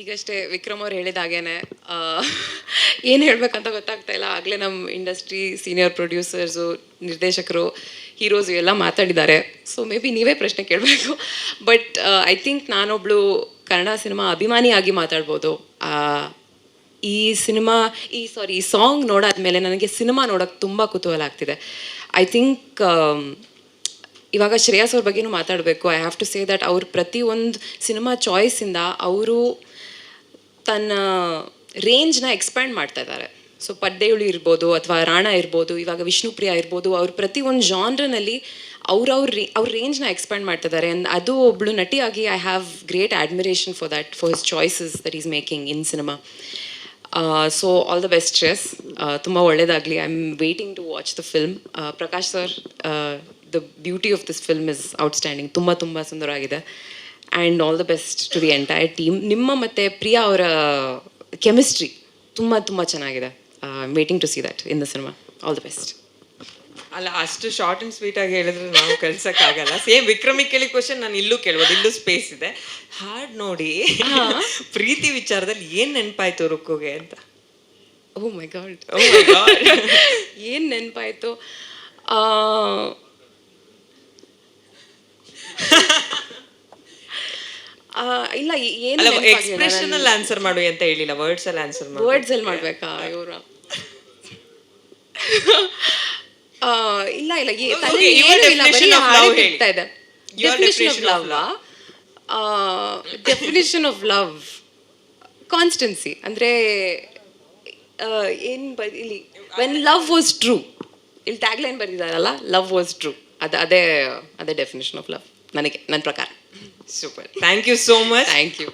ಈಗಷ್ಟೇ ವಿಕ್ರಮ್ ಅವ್ರು ಹೇಳಿದ ಹಾಗೇನೆ ಏನು ಹೇಳಬೇಕಂತ ಗೊತ್ತಾಗ್ತಾ ಇಲ್ಲ. ಆಗಲೇ ನಮ್ಮ ಇಂಡಸ್ಟ್ರಿ ಸೀನಿಯರ್ ಪ್ರೊಡ್ಯೂಸರ್ಸು, ನಿರ್ದೇಶಕರು, ಹೀರೋಸು ಎಲ್ಲ ಮಾತಾಡಿದ್ದಾರೆ. ಸೊ ಮೇ ಬಿ ನೀವೇ ಪ್ರಶ್ನೆ ಕೇಳಬೇಕು. ಬಟ್ ಐ ಥಿಂಕ್ ನಾನೊಬ್ಳು ಕನ್ನಡ ಸಿನಿಮಾ ಅಭಿಮಾನಿಯಾಗಿ ಮಾತಾಡ್ಬೋದು. ಈ ಈ ಸಾಂಗ್ ನೋಡಾದ್ಮೇಲೆ ನನಗೆ ಸಿನಿಮಾ ನೋಡೋಕ್ಕೆ ತುಂಬ ಕುತೂಹಲ ಆಗ್ತಿದೆ. ಐ ಥಿಂಕ್ ಇವಾಗ ಶ್ರೇಯಸ್ ಅವ್ರ ಬಗ್ಗೆನೂ ಮಾತಾಡಬೇಕು. I have to say that ಅವ್ರ ಪ್ರತಿಯೊಂದು ಸಿನಿಮಾ ಚಾಯ್ಸಿಂದ ಅವರು ತನ್ನ ರೇಂಜ್ನ ಎಕ್ಸ್ಪ್ಯಾಂಡ್ ಮಾಡ್ತಾ ಇದ್ದಾರೆ. ಸೊ ಪಡ್ಡೆಯುಳಿ ಇರ್ಬೋದು ಅಥವಾ ರಾಣ ಇರ್ಬೋದು, ಇವಾಗ ವಿಷ್ಣುಪ್ರಿಯ ಇರ್ಬೋದು, ಅವ್ರ ಪ್ರತಿಯೊಂದು ಜಾನ್ರನಲ್ಲಿ ಅವ್ರ ರೇಂಜ್ನ ಎಕ್ಸ್ಪ್ಯಾಂಡ್ ಮಾಡ್ತಿದ್ದಾರೆ. ಆ್ಯಂಡ್ ಅದು ಒಬ್ಳು ನಟಿಯಾಗಿ I have great admiration for his choices that is making in cinema. So all the best Shreyas, ತುಂಬ ಒಳ್ಳೆಯದಾಗಲಿ. I am waiting to watch the film. Prakash sir, the beauty of this film is outstanding. ತುಂಬ ತುಂಬ ಸುಂದರವಾಗಿದೆ. And all the best to the entire team. ನಿಮ್ಮ ಮತ್ತು ಪ್ರಿಯಾ ಅವರ chemistry ತುಂಬ ತುಂಬ ಚೆನ್ನಾಗಿದೆ. Waiting to see that in the cinema. All the best. ಅಲ್ಲ, ಅಷ್ಟು ಶಾರ್ಟ್ ಆ್ಯಂಡ್ ಸ್ವೀಟ್ ಆಗಿ ಹೇಳಿದ್ರೆ ನಾವು ಕಳ್ಸೋಕ್ಕಾಗಲ್ಲ. ಸೇಮ್ ವಿಕ್ರಮಿಗೆ ಕೇಳಿ ಕ್ವಶನ್ ನಾನು ಇಲ್ಲೂ ಕೇಳ್ಬೋದು, ಇಲ್ಲೂ ಸ್ಪೇಸ್ ಇದೆ. ಹಾಡು ನೋಡಿ ಪ್ರೀತಿ ವಿಚಾರದಲ್ಲಿ ಏನು ನೆನಪಾಯ್ತು ರುಕ್ಕುಗೆ ಅಂತ? ಓ ಮೈ ಗಾಡ್, ಏನು ನೆನಪಾಯಿತು? ಇಲ್ಲ, ಏನು ಎಕ್ಸ್ಪ್ರೆಷನ್ ಅಲ್ಲಿ ಆನ್ಸರ್ ಮಾಡು ಅಂತ ಹೇಳಿಲ್ಲ, ವರ್ಡ್ಸ್ ಅಲ್ಲಿ ಆನ್ಸರ್ ಮಾಡು. ವರ್ಡ್ಸ್ ಅಲ್ಲಿ ಮಾಡ್ಬೇಕಾ ಇವ್ರ? ಇಲ್ಲ ಇಲ್ಲ, ಡೆಫಿನಿಷನ್ ಆಫ್ ಲವ್ ಕಾನ್ಸ್ಟೆನ್ಸಿ ಅಂದರೆ ಏನು ಇಲ್ಲಿ ವೆನ್ ಲವ್ ವಾಸ್ ಟ್ರೂ, ಇಲ್ಲಿ ಟ್ಯಾಗ್ ಲೈನ್ ಬರೆದಿದ್ದಾರಲ್ಲ, ಲವ್ ವಾಸ್ ಟ್ರೂ, ಅದೇ ಡೆಫಿನಿಷನ್ ಆಫ್ ಲವ್ ನನಗೆ, ನನ್ನ ಪ್ರಕಾರ. Super, thank you so much. Thank you.